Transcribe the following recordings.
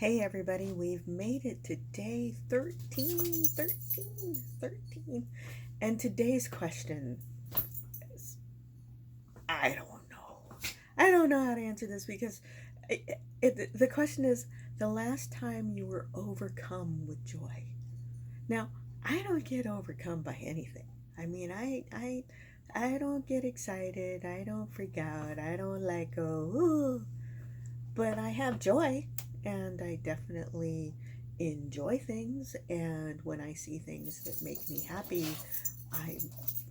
Hey everybody, we've made it to day 13, 13, 13. And today's question is I don't know. I don't know how to answer this because the question is the last time you were overcome with joy. Now, I don't get overcome by anything. I mean, I don't get excited. I don't freak out. I don't like go, ooh, but I have joy and I definitely enjoy things, and when I see things that make me happy, I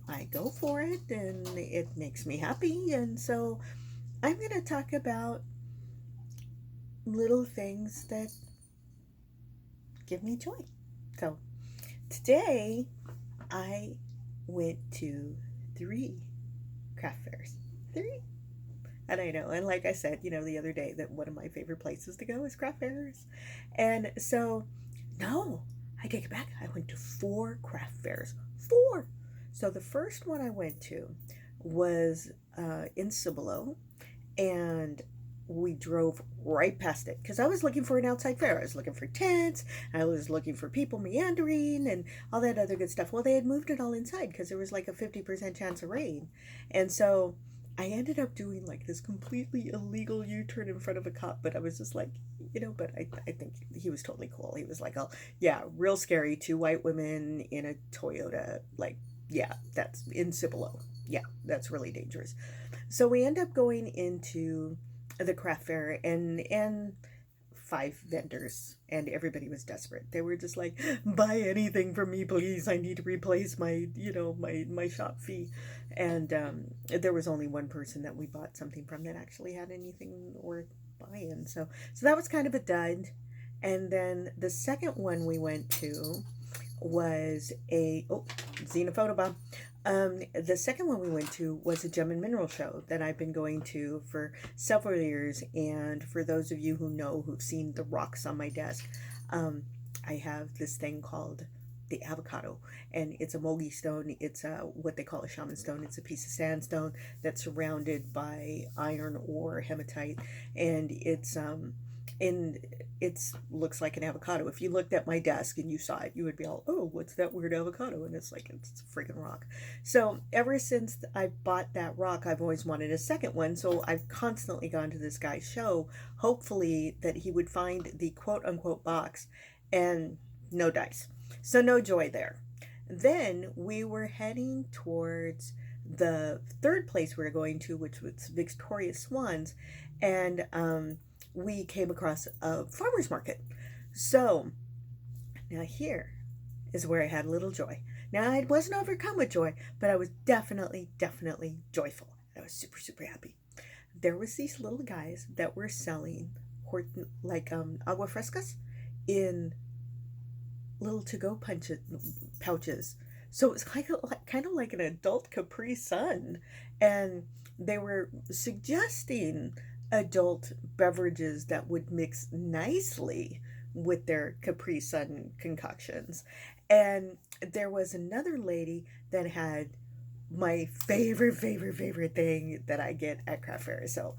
I go for it and it makes me happy. And so I'm going to talk about little things that give me joy. So today I went to 3 craft fairs. 3. And I know, and like I said, the other day, that one of my favorite places to go is craft fairs. And so, no, I take it back. I went to 4 craft fairs. 4! So the first one I went to was in Cibolo, and we drove right past it because I was looking for an outside fair. I was looking for tents, I was looking for people meandering, and all that other good stuff. Well, they had moved it all inside because there was like a 50% chance of rain. And so I ended up doing like this completely illegal U-turn in front of a cop, but I was just like, but I think he was totally cool. He was like, oh, yeah, real scary. 2 white women in a Toyota. Like, yeah, that's in Cibolo. Yeah, that's really dangerous. So we end up going into the craft fair, and 5 vendors, and everybody was desperate. They were just like, buy anything from me, please. I need to replace my, my shop fee. And there was only one person that we bought something from that actually had anything worth buying. So that was kind of a dud. And then the second one we went to was Xena photobomb. The second one we went to was a gem and mineral show that I've been going to for several years. And for those of you who know, who've seen the rocks on my desk, I have this thing called the avocado, and it's a mogi stone. It's what they call a shaman stone. It's a piece of sandstone that's surrounded by iron ore, hematite, and it looks like an avocado. If you looked at my desk and you saw it, you would be all, oh, what's that weird avocado? And it's like, it's a freaking rock. So ever since I bought that rock, I've always wanted a second one. So I've constantly gone to this guy's show, hopefully that he would find the quote unquote box, and no dice. So no joy there. Then we were heading towards the third place we were going to, which was Victoria Swans, and we came across a farmer's market. So now here is where I had a little joy. Now I wasn't overcome with joy, but I was definitely, definitely joyful. I was super, super happy. There was these little guys that were selling like agua frescas in little to-go pouches. So it was kind of like an adult Capri Sun, and they were suggesting adult beverages that would mix nicely with their Capri Sun concoctions. And there was another lady that had my favorite thing that I get at craft fair. So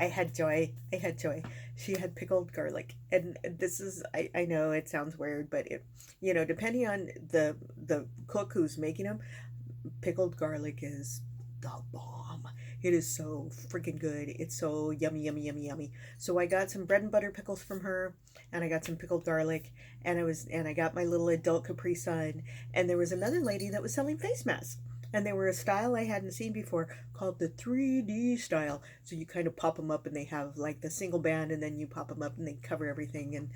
I had joy. I had joy. She had pickled garlic, and this is I know it sounds weird, but it depending on the cook who's making them, pickled garlic is the bomb. It is so freaking good. It's so yummy, yummy, yummy, yummy. So I got some bread and butter pickles from her, and I got some pickled garlic, and I got my little adult Capri Sun, and there was another lady that was selling face masks. And they were a style I hadn't seen before called the 3D style. So you kind of pop them up and they have like the single band, and then you pop them up and they cover everything. And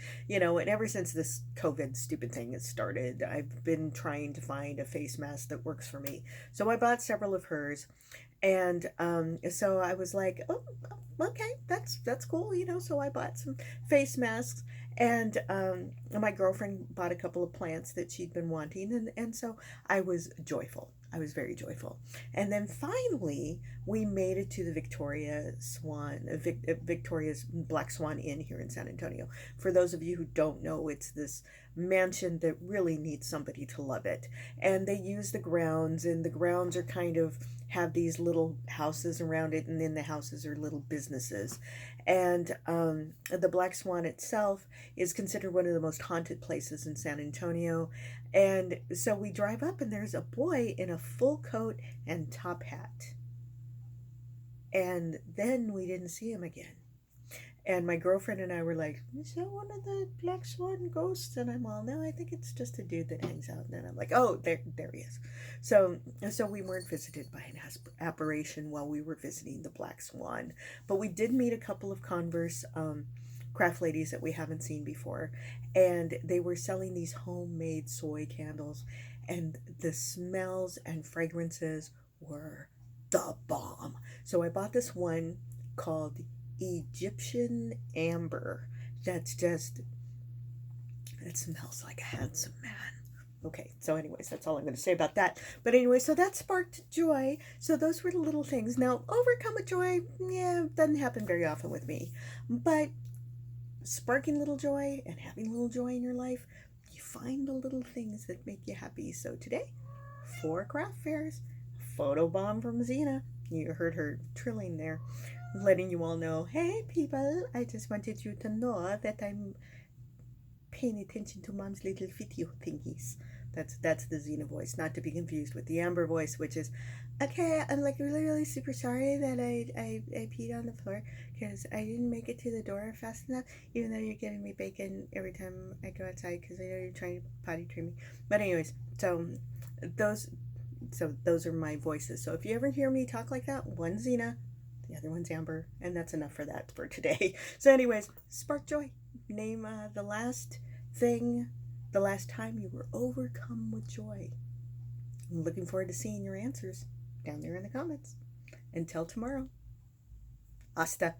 ever since this COVID stupid thing has started, I've been trying to find a face mask that works for me. So I bought several of hers. And so I was like, oh, okay, that's cool. So I bought some face masks, and my girlfriend bought a couple of plants that she'd been wanting, and so I was joyful. I was very joyful. And then finally, we made it to the Victoria's Black Swan Inn here in San Antonio. For those of you who don't know, it's this mansion that really needs somebody to love it. And they use the grounds, and the grounds are kind of have these little houses around it, and then the houses are little businesses. And the Black Swan itself is considered one of the most haunted places in San Antonio. And so we drive up, and there's a boy in a full coat and top hat. And then we didn't see him again. And my girlfriend and I were like, "Is that one of the Black Swan ghosts?" And I'm all, "No, I think it's just a dude that hangs out." And then I'm like, "Oh, there he is." So we weren't visited by an apparition while we were visiting the Black Swan, but we did meet a couple of Converse craft ladies that we haven't seen before, and they were selling these homemade soy candles, and the smells and fragrances were the bomb. So I bought this one called Egyptian amber. That's just, it smells like a handsome man. Okay, so anyways, that's all I'm going to say about that. But anyway, so that sparked joy. So those were the little things. Now, overcome with joy, yeah, doesn't happen very often with me. But sparking little joy and having little joy in your life, you find the little things that make you happy. So today, 4 craft fairs, photo bomb from Xena. You heard her trilling there, letting you all know, hey people, I just wanted you to know that I'm paying attention to mom's little video thingies. That's the Xena voice, not to be confused with the Amber voice, which is, okay, I'm like really super sorry that I peed on the floor because I didn't make it to the door fast enough, even though you're giving me bacon every time I go outside because I know you're trying to potty train me. But anyways, those those are my voices. So if you ever hear me talk like that, one's Xena, the other one's Amber, and that's enough for that for today. So anyways, spark joy. Name the last thing, the last time you were overcome with joy. I'm looking forward to seeing your answers down there in the comments. Until tomorrow, hasta.